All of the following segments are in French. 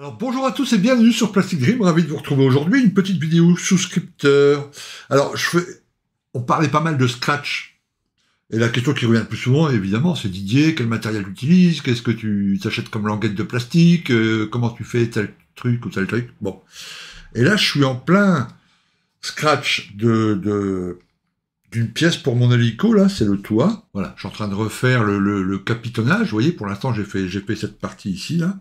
Alors bonjour à tous et bienvenue sur Plastic Dream, ravi de vous retrouver aujourd'hui, une petite vidéo souscripteur. Alors on parlait pas mal de Scratch, et la question qui revient le plus souvent évidemment c'est Didier, quel matériel tu utilises, qu'est-ce que tu t'achètes comme languette de plastique, comment tu fais tel truc ou tel truc, bon. Et là je suis en plein Scratch d'une pièce pour mon hélico, là, c'est le toit, voilà, je suis en train de refaire le capitonnage, vous voyez, pour l'instant j'ai fait cette partie ici, là.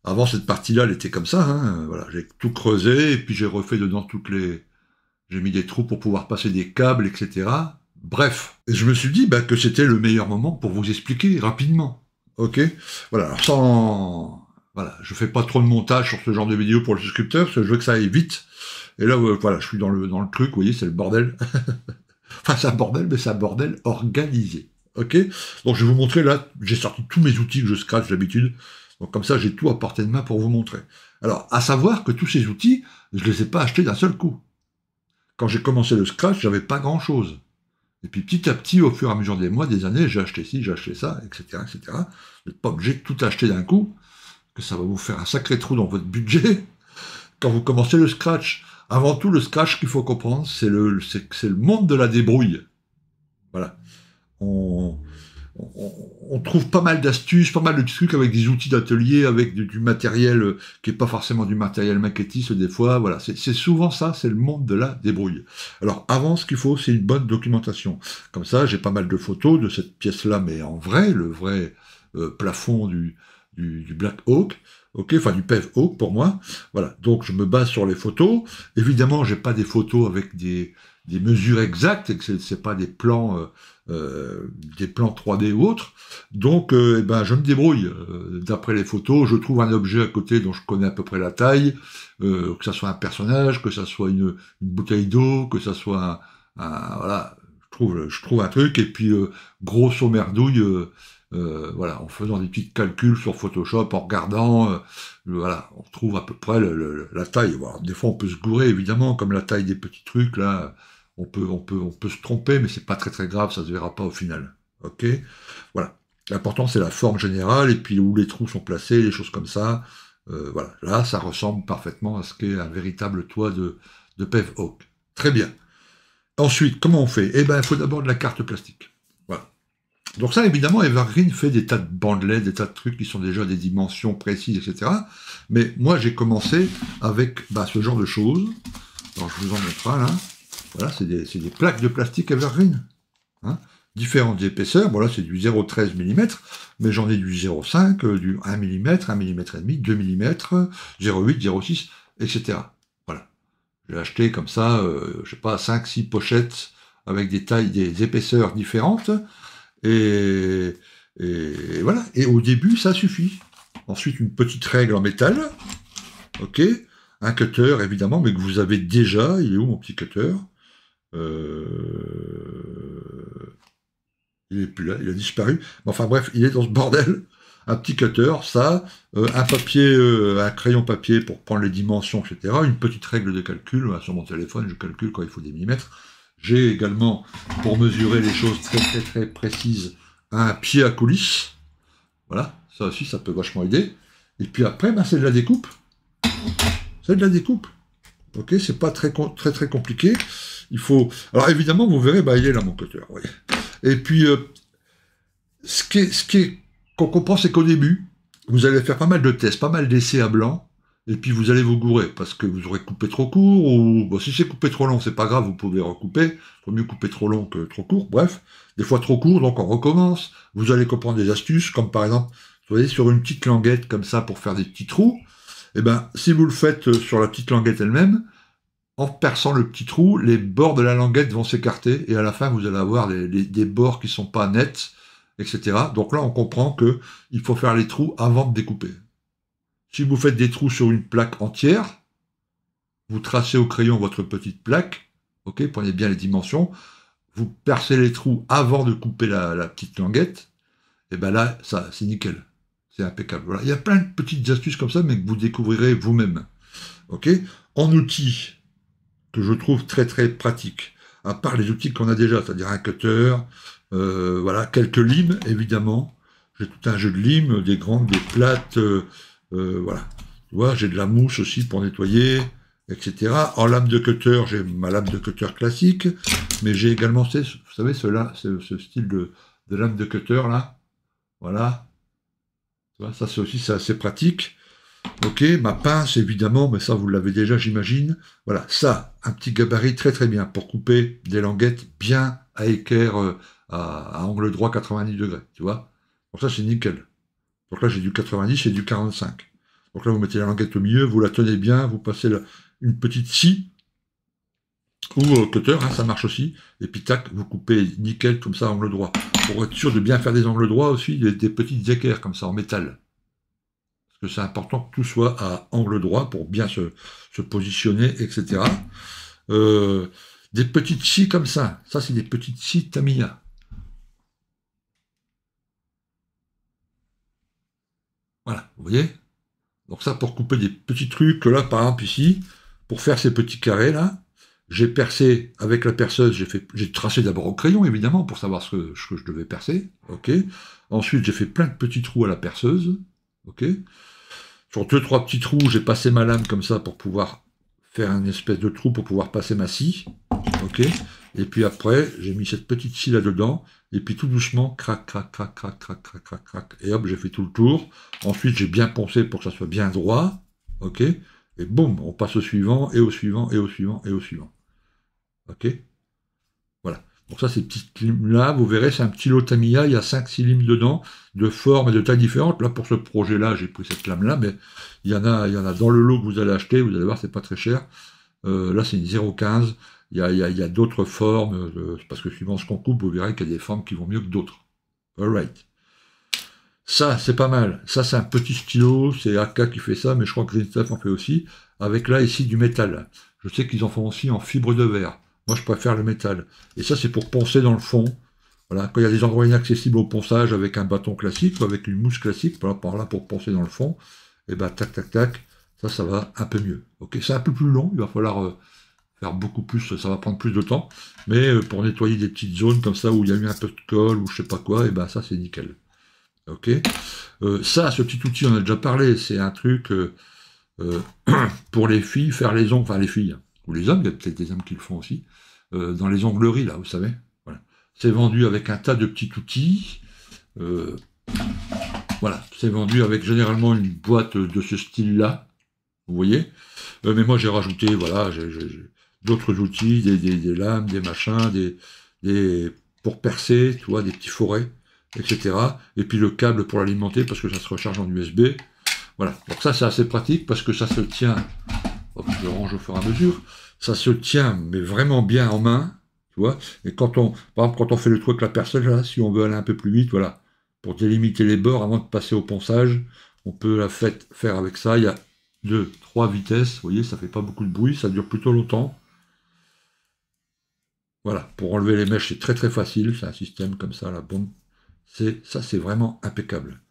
Avant, cette partie-là, elle était comme ça, hein. Voilà, j'ai tout creusé, et puis j'ai refait dedans j'ai mis des trous pour pouvoir passer des câbles, etc. Bref. Et je me suis dit, que c'était le meilleur moment pour vous expliquer rapidement. Ok? Voilà, alors voilà, je fais pas trop de montage sur ce genre de vidéo pour le souscripteur, parce que je veux que ça aille vite. Et là, voilà, je suis dans le truc, vous voyez, c'est le bordel. Enfin, c'est un bordel, mais c'est un bordel organisé. Ok? Donc, je vais vous montrer, là, j'ai sorti tous mes outils que je scratch d'habitude. Donc comme ça, j'ai tout à portée de main pour vous montrer. Alors, à savoir que tous ces outils, je ne les ai pas achetés d'un seul coup. Quand j'ai commencé le Scratch, j'avais pas grand-chose. Et puis petit à petit, au fur et à mesure des mois, des années, j'ai acheté ci, j'ai acheté ça, etc., etc. Vous n'êtes pas obligé de tout acheter d'un coup, que ça va vous faire un sacré trou dans votre budget. Quand vous commencez le Scratch, avant tout, le Scratch qu'il faut comprendre, c'est le monde de la débrouille. Voilà. On trouve pas mal d'astuces, pas mal de trucs avec des outils d'atelier, avec du matériel qui est pas forcément du matériel maquettiste des fois, voilà, c'est souvent ça, c'est le monde de la débrouille. Alors avant, ce qu'il faut, c'est une bonne documentation. Comme ça, j'ai pas mal de photos de cette pièce-là, mais en vrai, le vrai plafond du Black Oak, ok, enfin du Pev Oak pour moi, voilà, donc je me base sur les photos, évidemment, j'ai pas des photos avec des mesures exactes, et que c'est pas des plans 3D ou autres, donc je me débrouille d'après les photos, je trouve un objet à côté dont je connais à peu près la taille, que ça soit un personnage, que ça soit une bouteille d'eau, que ça soit voilà, je trouve un truc, et puis grosso merdouille, voilà, en faisant des petits calculs sur Photoshop, en regardant, voilà, on trouve à peu près la taille. Voilà, des fois on peut se gourer évidemment, comme la taille des petits trucs là. On peut se tromper, mais c'est pas très très grave, ça se verra pas au final. Ok? Voilà. L'important c'est la forme générale, et puis où les trous sont placés, les choses comme ça. Voilà. Là, ça ressemble parfaitement à ce qu'est un véritable toit de Pev Oak. Très bien. Ensuite, comment on fait? Il faut d'abord de la carte plastique. Voilà. Donc ça, évidemment, Evergreen fait des tas de bandelets, des tas de trucs qui sont déjà des dimensions précises, etc. Mais moi, j'ai commencé avec ce genre de choses. Alors, je vous en montre un, là. Voilà, c'est des plaques de plastique Evergreen, hein, différentes épaisseurs. Bon là c'est du 0,13 mm, mais j'en ai du 0,5, du 1 mm, 1 mm et demi, 2 mm, 0,8, 0,6, etc. Voilà. J'ai acheté comme ça, je sais pas, 5-6 pochettes avec des tailles, des épaisseurs différentes, et voilà. Et au début, ça suffit. Ensuite, une petite règle en métal, ok, un cutter évidemment, mais que vous avez déjà. Il est où mon petit cutter? Il est plus là, il a disparu. Enfin bref, il est dans ce bordel. Un petit cutter, ça, un papier, un crayon papier pour prendre les dimensions, etc. Une petite règle de calcul. Sur mon téléphone, je calcule quand il faut des millimètres. J'ai également, pour mesurer les choses très très très précises, un pied à coulisse. Voilà, ça aussi, ça peut vachement aider. Et puis après, c'est de la découpe. C'est de la découpe. Ok, c'est pas très très compliqué. Il faut. Alors évidemment, vous verrez, il est là mon cutter. Oui. Et puis, ce qu'on comprend, c'est qu'au début, vous allez faire pas mal de tests, pas mal d'essais à blanc, et puis vous allez vous gourer parce que vous aurez coupé trop court, ou si c'est coupé trop long, c'est pas grave, vous pouvez recouper. Il faut mieux couper trop long que trop court. Bref, des fois trop court, donc on recommence. Vous allez comprendre des astuces, comme par exemple, vous voyez, sur une petite languette comme ça pour faire des petits trous. Si vous le faites sur la petite languette elle-même, en perçant le petit trou, les bords de la languette vont s'écarter, et à la fin, vous allez avoir des bords qui sont pas nets, etc. Donc là, on comprend que il faut faire les trous avant de découper. Si vous faites des trous sur une plaque entière, vous tracez au crayon votre petite plaque, ok, prenez bien les dimensions, vous percez les trous avant de couper la petite languette, et là, ça, c'est nickel. C'est impeccable. Voilà. Il y a plein de petites astuces comme ça, mais que vous découvrirez vous-même. Ok? En outils que je trouve très très pratiques, à part les outils qu'on a déjà, c'est-à-dire un cutter, voilà, quelques limes, évidemment. J'ai tout un jeu de limes, des grandes, des plates, Voilà. Tu vois, j'ai de la mousse aussi pour nettoyer, etc. En lame de cutter, j'ai ma lame de cutter classique, mais j'ai également, vous savez, ce style de lame de cutter là. Voilà. Tu vois, ça c'est aussi c'est assez pratique. Ok, ma pince évidemment, mais ça vous l'avez déjà, j'imagine. Voilà, ça, un petit gabarit très très bien pour couper des languettes bien à équerre, à angle droit 90 degrés, tu vois. Donc ça c'est nickel. Donc là j'ai du 90 et du 45. Donc là vous mettez la languette au milieu, vous la tenez bien, vous passez une petite scie ou cutter, hein, ça marche aussi. Et puis tac, vous coupez nickel comme ça à angle droit. Pour être sûr de bien faire des angles droits aussi, des petites équerres comme ça en métal. Parce que c'est important que tout soit à angle droit pour bien se positionner, etc. Euh, des petites scies comme ça c'est des petites scies Tamiya. Voilà, vous voyez. Donc ça pour couper des petits trucs, là par exemple ici, pour faire ces petits carrés là, j'ai percé avec la perceuse, j'ai tracé d'abord au crayon évidemment pour savoir ce que je devais percer, ok. Ensuite j'ai fait plein de petits trous à la perceuse, ok. Sur deux, trois petits trous, j'ai passé ma lame comme ça pour pouvoir faire une espèce de trou pour pouvoir passer ma scie. Ok. Et puis après, j'ai mis cette petite scie là-dedans. Et puis tout doucement, crac, crac, crac, crac, crac, crac, crac, crac. Et hop, j'ai fait tout le tour. Ensuite, j'ai bien poncé pour que ça soit bien droit. Ok. Et boum, on passe au suivant, et au suivant, et au suivant, et au suivant. Ok. Voilà. Donc ça, ces petites limes-là, vous verrez, c'est un petit lot Tamiya, il y a 5-6 limes dedans, de formes et de tailles différentes. Là, pour ce projet-là, j'ai pris cette lame-là, mais il y en a dans le lot que vous allez acheter, vous allez voir, c'est pas très cher. Là, c'est une 0,15. Il y a d'autres formes, parce que suivant ce qu'on coupe, vous verrez qu'il y a des formes qui vont mieux que d'autres. Alright. Ça, c'est pas mal. Ça, c'est un petit stylo, c'est AK qui fait ça, mais je crois que Green Stuff en fait aussi. Avec là, ici, du métal. Je sais qu'ils en font aussi en fibre de verre. Moi, je préfère le métal. Et ça, c'est pour poncer dans le fond. Voilà, quand il y a des endroits inaccessibles au ponçage avec un bâton classique ou avec une mousse classique, voilà, par là pour poncer dans le fond, et ben tac tac tac, ça va un peu mieux. Ok, c'est un peu plus long, il va falloir faire beaucoup plus, ça va prendre plus de temps, mais pour nettoyer des petites zones comme ça où il y a eu un peu de colle ou je sais pas quoi, et ben ça c'est nickel. Ok, ça, ce petit outil, on a déjà parlé, c'est un truc euh, pour les filles, faire les ongles, enfin les filles, ou les hommes, il y a peut-être des hommes qui le font aussi, dans les ongleries là, vous savez. Voilà. C'est vendu avec un tas de petits outils. Euh, voilà, c'est vendu avec généralement une boîte de ce style-là, vous voyez. Mais moi j'ai rajouté, voilà, j'ai d'autres outils, des lames, des machins, pour percer, tu vois, des petits forets, etc. Et puis le câble pour l'alimenter parce que ça se recharge en USB. Voilà, donc ça c'est assez pratique parce que ça se tient, hop, je le range au fur et à mesure, ça se tient mais vraiment bien en main, tu vois. Et par exemple, quand on fait le truc avec la personne, là, si on veut aller un peu plus vite, voilà, pour délimiter les bords avant de passer au ponçage, on peut faire avec ça. Il y a 2, 3 vitesses, vous voyez, ça fait pas beaucoup de bruit, ça dure plutôt longtemps. Voilà, pour enlever les mèches, c'est très très facile, c'est un système comme ça, là, bon, ça c'est vraiment impeccable.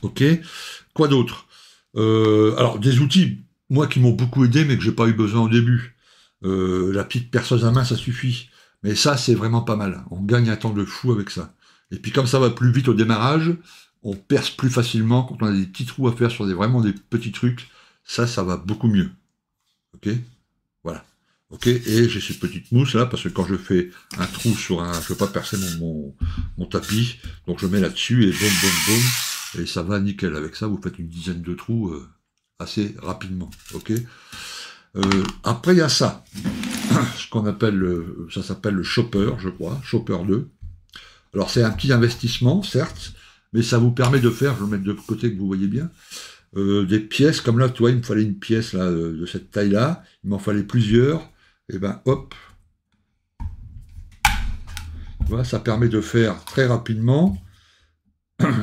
Ok, quoi d'autre? Alors, des outils, moi qui m'ont beaucoup aidé, mais que j'ai pas eu besoin au début. La petite perceuse à main, ça suffit. Mais ça, c'est vraiment pas mal. On gagne un temps de fou avec ça. Et puis comme ça va plus vite au démarrage, on perce plus facilement quand on a des petits trous à faire sur vraiment des petits trucs. Ça va beaucoup mieux. Ok? Voilà. Ok, et j'ai cette petite mousse là, parce que quand je fais un trou sur un. Je veux pas percer mon tapis, donc je mets là-dessus et boum, boum, boum, et ça va nickel. Avec ça, vous faites une dizaine de trous assez rapidement. Ok. Après, il y a ça, ce qu'on appelle ça s'appelle le chopper, je crois, chopper 2. Alors, c'est un petit investissement, certes, mais ça vous permet de faire, je vais le mettre de côté que vous voyez bien, des pièces comme là, tu vois, il me fallait une pièce là, de cette taille-là, il m'en fallait plusieurs, et ben hop, tu vois, ça permet de faire très rapidement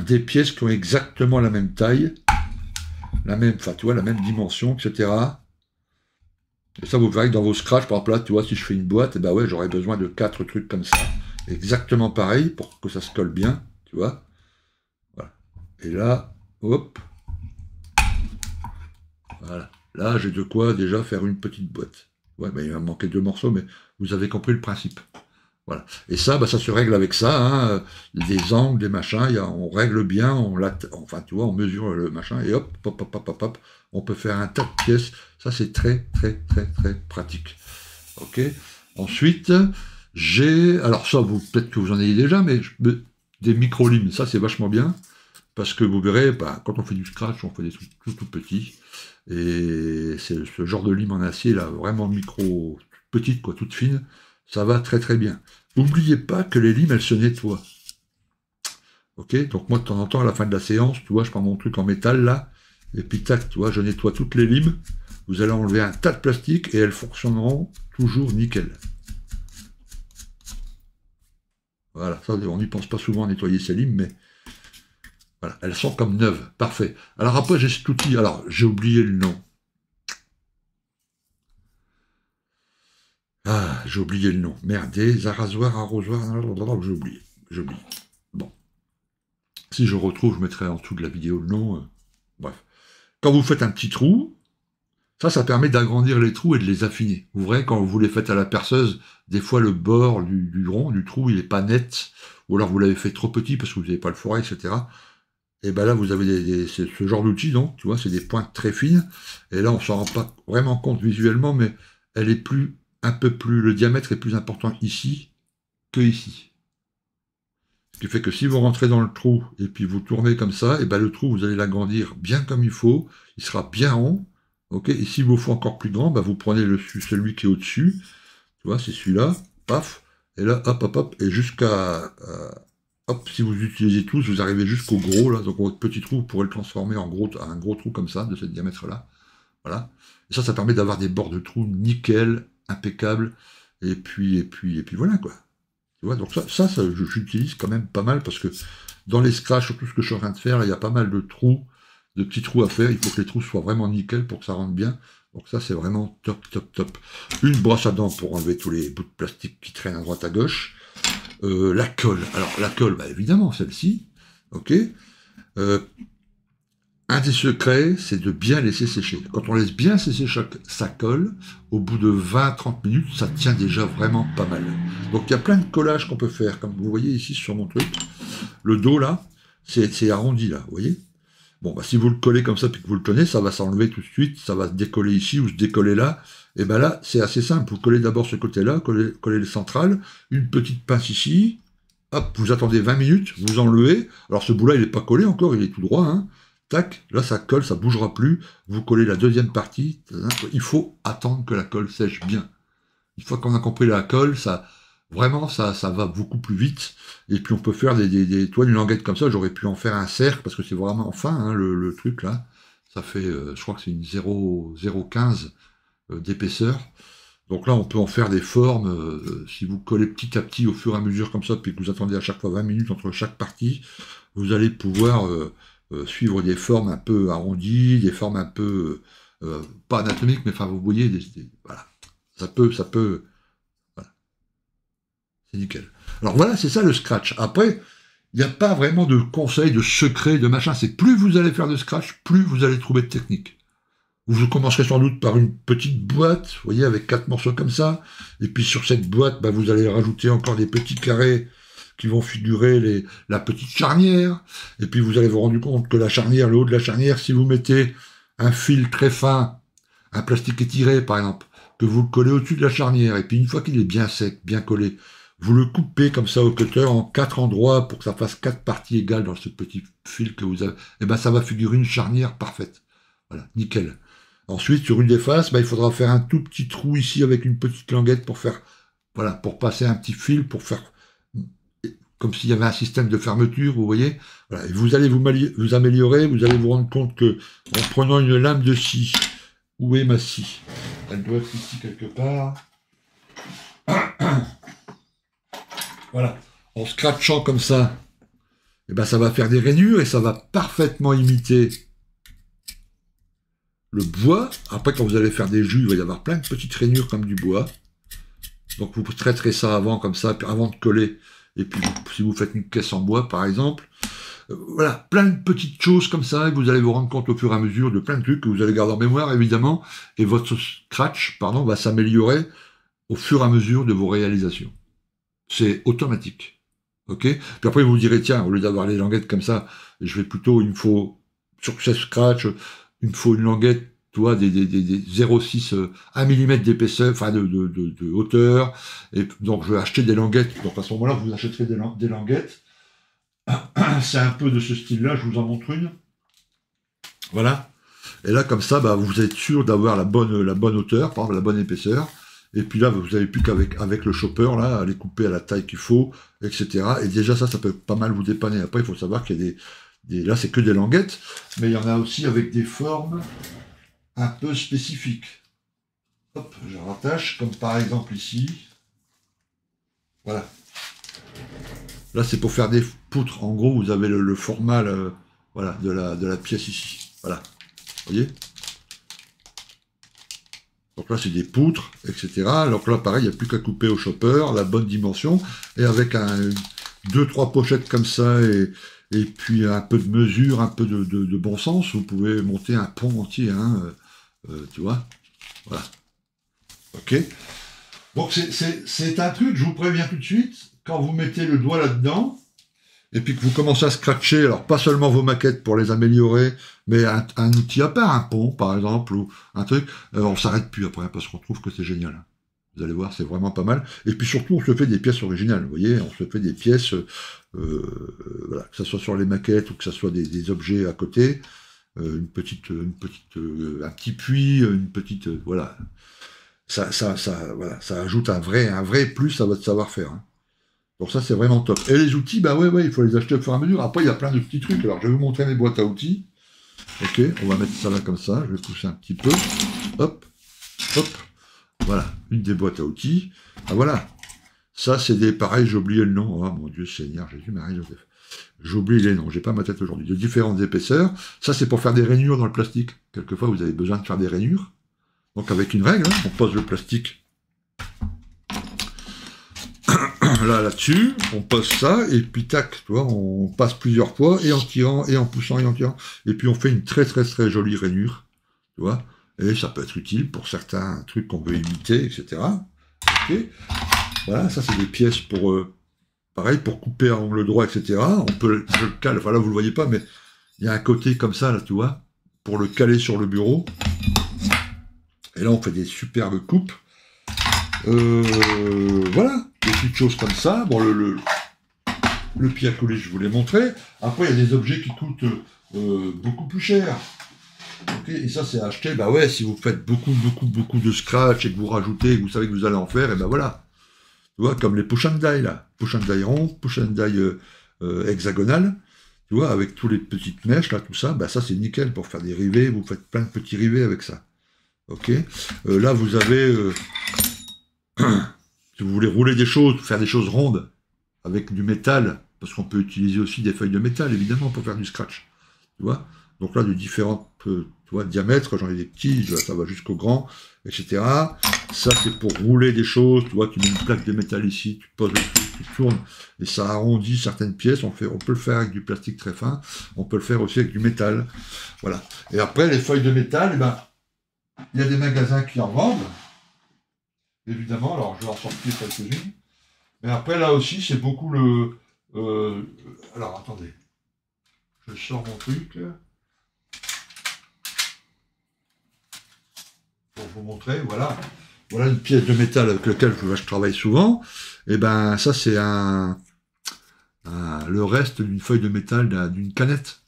des pièces qui ont exactement la même taille, enfin, tu vois, la même dimension, etc. Et ça, vous verrez que dans vos scratchs, par exemple là, tu vois, si je fais une boîte, et ben ouais, j'aurais besoin de 4 trucs comme ça, exactement pareil, pour que ça se colle bien, tu vois. Voilà. Et là, hop, voilà. Là, j'ai de quoi déjà faire une petite boîte. Ouais, ben, il va me manquer 2 morceaux, mais vous avez compris le principe. Voilà. Et ça, bah, ça se règle avec ça, hein, des angles, des machins, on règle bien, enfin, tu vois, on mesure le machin, et hop, hop, hop, hop, hop, hop, on peut faire un tas de pièces. Ça, c'est très, très, très, très pratique. Ok. Ensuite, alors ça, peut-être que vous en ayez déjà, mais des micro-limes, ça, c'est vachement bien, parce que vous verrez, bah, quand on fait du scratch, on fait des trucs tout petits, et c'est ce genre de lime en acier, là, vraiment micro, petite, quoi, toute fine, ça va très très bien. N'oubliez pas que les limes, elles se nettoient. Ok. Donc moi, de temps en temps, à la fin de la séance, tu vois, je prends mon truc en métal, là, et puis tac, tu vois, je nettoie toutes les limes, vous allez enlever un tas de plastique, et elles fonctionneront toujours nickel. Voilà, ça, on n'y pense pas souvent à nettoyer ces limes, mais voilà, elles sont comme neuves, parfait. Alors après, j'ai cet outil, alors j'ai oublié le nom. Ah, j'ai oublié le nom. Merde, des arrosoirs, j'ai oublié, j'ai oublié. Bon, si je retrouve, je mettrai en dessous de la vidéo le nom. Bref. Quand vous faites un petit trou, ça permet d'agrandir les trous et de les affiner. Vous verrez, quand vous les faites à la perceuse, des fois le bord du rond, du trou, il n'est pas net, ou alors vous l'avez fait trop petit parce que vous n'avez pas le forêt, etc. Et ben là, vous avez ce genre d'outil, donc, tu vois, c'est des pointes très fines, et là, on s'en rend pas vraiment compte visuellement, mais elle est un peu plus, le diamètre est plus important ici que ici. Ce qui fait que si vous rentrez dans le trou, et puis vous tournez comme ça, et ben le trou, vous allez l'agrandir bien comme il faut, il sera bien rond, ok, et s'il vous faut encore plus grand, ben vous prenez celui qui est au-dessus, tu vois, c'est celui-là, paf, et là, hop, hop, hop, et hop, si vous utilisez tous, vous arrivez jusqu'au gros, là, donc votre petit trou, vous pourrez le transformer en un gros trou comme ça, de ce diamètre-là, voilà. Et ça permet d'avoir des bords de trous nickel, impeccables, et puis voilà, quoi. Tu vois, donc j'utilise quand même pas mal, parce que dans les scratchs, sur tout ce que je suis en train de faire, il y a pas mal de trous, de petits trous à faire, il faut que les trous soient vraiment nickel pour que ça rentre bien. Donc ça, c'est vraiment top, top, top. Une brosse à dents pour enlever tous les bouts de plastique qui traînent à droite à gauche. La colle. Alors, la colle, bah, évidemment, celle-ci. Ok. Un des secrets, c'est de bien laisser sécher. Quand on laisse bien sécher sa colle, au bout de 20-30 minutes, ça tient déjà vraiment pas mal. Donc, il y a plein de collages qu'on peut faire. Comme vous voyez ici sur mon truc, le dos, là, c'est arrondi, là, vous voyez. Bon, bah, si vous le collez comme ça, puis que vous le tenez, ça va s'enlever tout de suite, ça va se décoller ici ou se décoller là. Et ben là, c'est assez simple. Vous collez d'abord ce côté-là, collez le central, une petite pince ici, hop, vous attendez 20 minutes, vous enlevez. Alors ce bout-là, il n'est pas collé encore, il est tout droit, hein. Tac, là ça colle, ça bougera plus. Vous collez la deuxième partie. Il faut attendre que la colle sèche bien. Une fois qu'on a compris la colle, vraiment, ça va beaucoup plus vite. Et puis on peut faire une languette comme ça. J'aurais pu en faire un cercle parce que c'est vraiment fin, hein, le truc là. Ça fait, je crois que c'est une 0,15 d'épaisseur. Donc là, on peut en faire des formes. Si vous collez petit à petit au fur et à mesure comme ça, puis que vous attendez à chaque fois 20 minutes entre chaque partie, vous allez pouvoir suivre des formes un peu arrondies, des formes un peu pas anatomiques, mais enfin vous voyez, voilà, ça peut, voilà, c'est nickel. Alors voilà, c'est ça le scratch. Après, il n'y a pas vraiment de conseils, de secrets, de machin. C'est plus vous allez faire de scratch, plus vous allez trouver de techniques. Vous commencerez sans doute par une petite boîte, vous voyez, avec 4 morceaux comme ça, et puis sur cette boîte, bah, vous allez rajouter encore des petits carrés qui vont figurer la petite charnière, et puis vous allez vous rendre compte que la charnière, le haut de la charnière, si vous mettez un fil très fin, un plastique étiré par exemple, que vous le collez au-dessus de la charnière, et puis une fois qu'il est bien sec, bien collé, vous le coupez comme ça au cutter en 4 endroits pour que ça fasse 4 parties égales dans ce petit fil que vous avez, et ben ça va figurer une charnière parfaite. Voilà, nickel. Ensuite, sur une des faces, bah, il faudra faire un tout petit trou ici avec une petite languette pour faire, voilà, pour passer un petit fil, pour faire comme s'il y avait un système de fermeture, vous voyez. Voilà. Et vous allez vous améliorer, vous allez vous rendre compte que en prenant une lame de scie, où est ma scie? Elle doit être ici quelque part. Voilà. En scratchant comme ça, et ben ça va faire des rainures et ça va parfaitement imiter le bois. Après, quand vous allez faire des jus, il va y avoir plein de petites rainures comme du bois. Donc vous traiterez ça avant, comme ça, avant de coller. Et puis, si vous faites une caisse en bois, par exemple, voilà, plein de petites choses comme ça, et vous allez vous rendre compte au fur et à mesure de plein de trucs que vous allez garder en mémoire, évidemment, et votre scratch, va s'améliorer au fur et à mesure de vos réalisations. C'est automatique. Ok. Puis après, vous vous direz, tiens, au lieu d'avoir les languettes comme ça, je vais plutôt, il me faut, sur ce scratch, il me faut une languette, tu vois, des 0,6, 1 mm d'épaisseur, enfin de hauteur. Et donc, je vais acheter des languettes. Donc, à ce moment-là, vous achèterez des languettes. C'est un peu de ce style-là, je vous en montre une. Voilà. Et là, comme ça, bah, vous êtes sûr d'avoir la bonne hauteur, par exemple, la bonne épaisseur. Et puis là, vous n'avez plus qu'avec le chopper, là, à les couper à la taille qu'il faut, etc. Et déjà, ça peut pas mal vous dépanner. Après, il faut savoir qu'il y a là, c'est que des languettes, mais il y en a aussi avec des formes un peu spécifiques. Hop, je rattache, comme par exemple ici. Voilà. Là, c'est pour faire des poutres. En gros, vous avez le format, voilà, de la pièce ici. Voilà. Vous voyez? Donc là, c'est des poutres, etc. Donc là, pareil, il n'y a plus qu'à couper au chopper, la bonne dimension, et avec deux, trois pochettes comme ça, et puis un peu de mesure, un peu de bon sens, vous pouvez monter un pont entier, hein, tu vois. Voilà. Ok. Donc c'est un truc, je vous préviens tout de suite, quand vous mettez le doigt là-dedans, et puis que vous commencez à scratcher, alors pas seulement vos maquettes pour les améliorer, mais un outil à part, un pont par exemple, ou un truc, on s'arrête plus après, parce qu'on trouve que c'est génial. Vous allez voir, c'est vraiment pas mal. Et puis surtout, on se fait des pièces originales, vous voyez, on se fait des pièces, voilà, que ce soit sur les maquettes ou que ce soit des objets à côté, un petit puits, une petite, voilà. Voilà, ça ajoute un vrai plus à votre savoir-faire, hein. Donc ça, c'est vraiment top. Et les outils, bah ouais, il faut les acheter au fur et à mesure. Après, il y a plein de petits trucs. Alors, je vais vous montrer mes boîtes à outils. Ok, on va mettre ça là comme ça. Je vais pousser un petit peu. Hop, hop. Voilà, une des boîtes à outils. Ah voilà. Ça, c'est des... Pareil, j'ai oublié le nom. Oh mon Dieu Seigneur, Jésus, Marie-Joseph. J'oublie les noms, j'ai pas ma tête aujourd'hui. De différentes épaisseurs. Ça, c'est pour faire des rainures dans le plastique. Quelquefois, vous avez besoin de faire des rainures. Donc, avec une règle, hein, on pose le plastique là-dessus, on pose ça, et puis tac, tu vois, on passe plusieurs fois, et en tirant, et en poussant, et en tirant, et puis on fait une très très jolie rainure, tu vois, et ça peut être utile pour certains trucs qu'on veut imiter, etc. Ok, voilà, ça c'est des pièces pour, pareil, pour couper à angle droit, etc. On peut, je le cale, enfin là vous le voyez pas, mais il y a un côté comme ça, là, tu vois, pour le caler sur le bureau, et là on fait des superbes coupes. Voilà, des petites choses comme ça. Bon, le pied à coller, je vous l'ai montré. Après, il y a des objets qui coûtent beaucoup plus cher. Okay, et ça, c'est acheté, bah ouais, si vous faites beaucoup de scratch et que vous rajoutez, et que vous savez que vous allez en faire, et ben voilà. Tu vois, comme les push and die, là. Push and die rond, push and die hexagonal. Tu vois, avec tous les petites mèches, là, tout ça, bah ça, c'est nickel pour faire des rivets. Vous faites plein de petits rivets avec ça. Ok. Là, vous avez... si vous voulez rouler des choses, faire des choses rondes avec du métal, parce qu'on peut utiliser aussi des feuilles de métal, évidemment, pour faire du scratch. Tu vois? Donc là, de différents tu vois, diamètres, j'en ai des petits, ça va jusqu'au grand, etc. Ça, c'est pour rouler des choses, tu vois, tu mets une plaque de métal ici, tu poses le truc, tu tournes, et ça arrondit certaines pièces, on peut le faire avec du plastique très fin, on peut le faire aussi avec du métal. Voilà. Et après, les feuilles de métal, eh ben, il y a des magasins qui en vendent, évidemment, alors je vais en sortir quelques-unes. Mais après, là aussi, c'est beaucoup le... alors, attendez. Je sors mon truc. Pour vous montrer, voilà. Voilà une pièce de métal avec laquelle je travaille souvent. Et ben, ça, c'est le reste d'une feuille de métal d'une canette.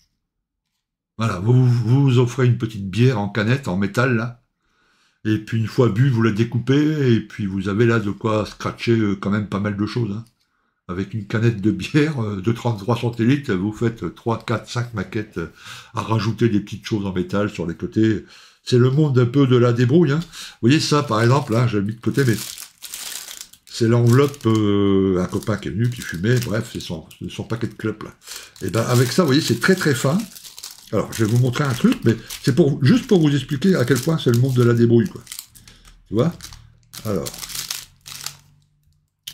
Voilà, vous offrez une petite bière en canette, en métal, là. Et puis, une fois bu, vous la découpez, et puis vous avez là de quoi scratcher quand même pas mal de choses, hein. Avec une canette de bière de 33 centilitres, vous faites 3, 4, 5 maquettes à rajouter des petites choses en métal sur les côtés. C'est le monde un peu de la débrouille, hein. Vous voyez ça, par exemple, là, je l'ai mis de côté, mais c'est l'enveloppe, un copain qui est venu, qui fumait, bref, c'est son paquet de clopes, là. Et ben avec ça, vous voyez, c'est très fin. Alors, je vais vous montrer un truc, mais c'est juste pour vous expliquer à quel point c'est le monde de la débrouille, quoi. Tu vois? Alors,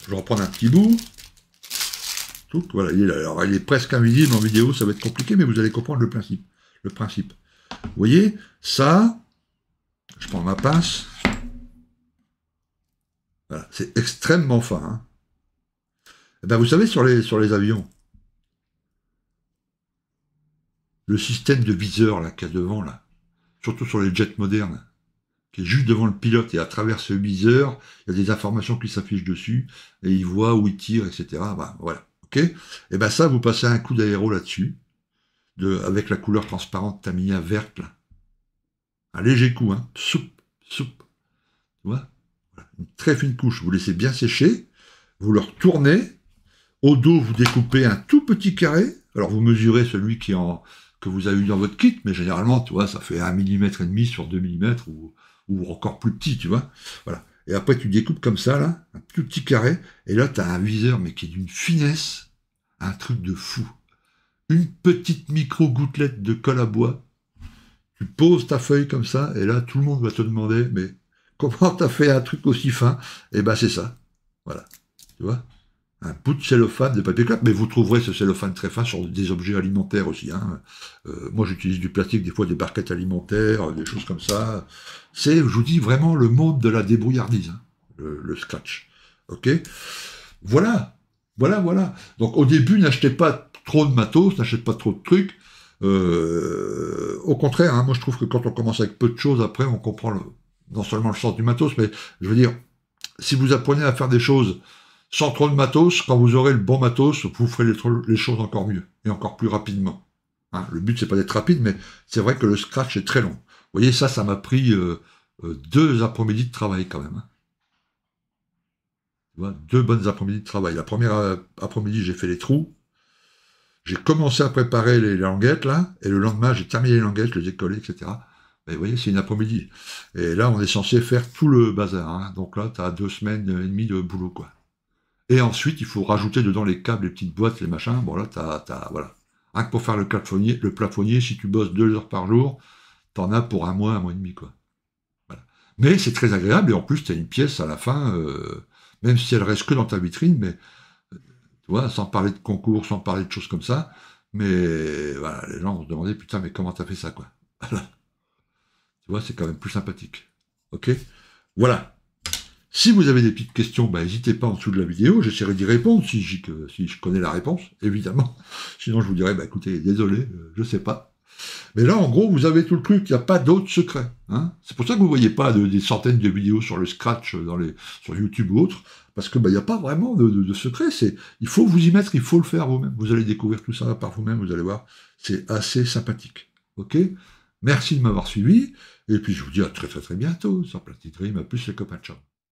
je vais reprendre un petit bout. Voilà, alors, il est presque invisible en vidéo, ça va être compliqué, mais vous allez comprendre le principe. Vous voyez, ça, je prends ma pince. Voilà, c'est extrêmement fin, hein. Eh ben, vous savez, sur les avions, le système de viseur là qu'il y a devant, là, surtout sur les jets modernes, qui est juste devant le pilote, et à travers ce viseur, il y a des informations qui s'affichent dessus, et il voit où il tire, etc. Ben, voilà. OK. Et ben ça, vous passez un coup d'aéro là-dessus, avec la couleur transparente Tamiya verte, là. Un léger coup, hein. Soupe, soupe. Tu vois? Voilà. Une très fine couche. Vous laissez bien sécher, vous le retournez. Au dos, vous découpez un tout petit carré. Alors, vous mesurez celui que vous avez eu dans votre kit, mais généralement, tu vois, ça fait 1,5 mm sur 2 mm ou encore plus petit, tu vois. Voilà. Et après, tu découpes comme ça, là, un tout petit carré, et là, tu as un viseur, mais qui est d'une finesse, un truc de fou. Une petite micro-gouttelette de colle à bois, tu poses ta feuille comme ça, et là, tout le monde va te demander, mais comment t'as fait un truc aussi fin? Eh ben, c'est ça. Voilà. Tu vois? Un bout de cellophane, de papier craft, mais vous trouverez ce cellophane très fin sur des objets alimentaires aussi. Hein. Moi, j'utilise du plastique, des fois des barquettes alimentaires, des choses comme ça. C'est, je vous dis, vraiment le monde de la débrouillardise, hein, le scratch. OK? Voilà. Voilà, voilà. Donc, au début, n'achetez pas trop de matos, n'achetez pas trop de trucs. Au contraire, hein, moi, je trouve que quand on commence avec peu de choses, après, on comprend non seulement le sens du matos, mais je veux dire, si vous apprenez à faire des choses sans trop de matos, quand vous aurez le bon matos, vous ferez les choses encore mieux et encore plus rapidement. Hein, le but, c'est pas d'être rapide, mais c'est vrai que le scratch est très long. Vous voyez, ça m'a pris 2 après-midi de travail quand même. Hein. Tu vois, 2 bonnes après-midi de travail. La première après-midi, j'ai fait les trous. J'ai commencé à préparer les languettes, là, et le lendemain, j'ai terminé les languettes, je les ai collées, etc. Mais vous voyez, c'est une après-midi. Et là, on est censé faire tout le bazar. Hein. Donc là, tu as 2 semaines et demie de boulot, quoi. Et ensuite, il faut rajouter dedans les câbles, les petites boîtes, les machins. Bon, là, voilà. Rien que pour faire le plafonnier, si tu bosses 2 heures par jour, t'en as pour un mois et demi, quoi. Voilà. Mais c'est très agréable, et en plus, t'as une pièce à la fin, même si elle reste que dans ta vitrine, mais, tu vois, sans parler de concours, sans parler de choses comme ça, mais, voilà, les gens vont se demander, putain, mais comment t'as fait ça, quoi. Voilà. Tu vois, c'est quand même plus sympathique. OK? Voilà. Si vous avez des petites questions, bah, n'hésitez pas en dessous de la vidéo, j'essaierai d'y répondre si je connais la réponse, évidemment. Sinon, je vous dirai, bah, écoutez, désolé, je sais pas. Mais là, en gros, vous avez tout le truc, il n'y a pas d'autre secret. Hein. C'est pour ça que vous ne voyez pas des centaines de vidéos sur le scratch sur YouTube ou autre, parce que bah, il n'y a pas vraiment de secret. Il faut vous y mettre, il faut le faire vous-même. Vous allez découvrir tout ça par vous-même, vous allez voir, c'est assez sympathique. Ok? Merci de m'avoir suivi, et puis je vous dis à très très très bientôt sur Plastic Dream, à plus les copains, ciao.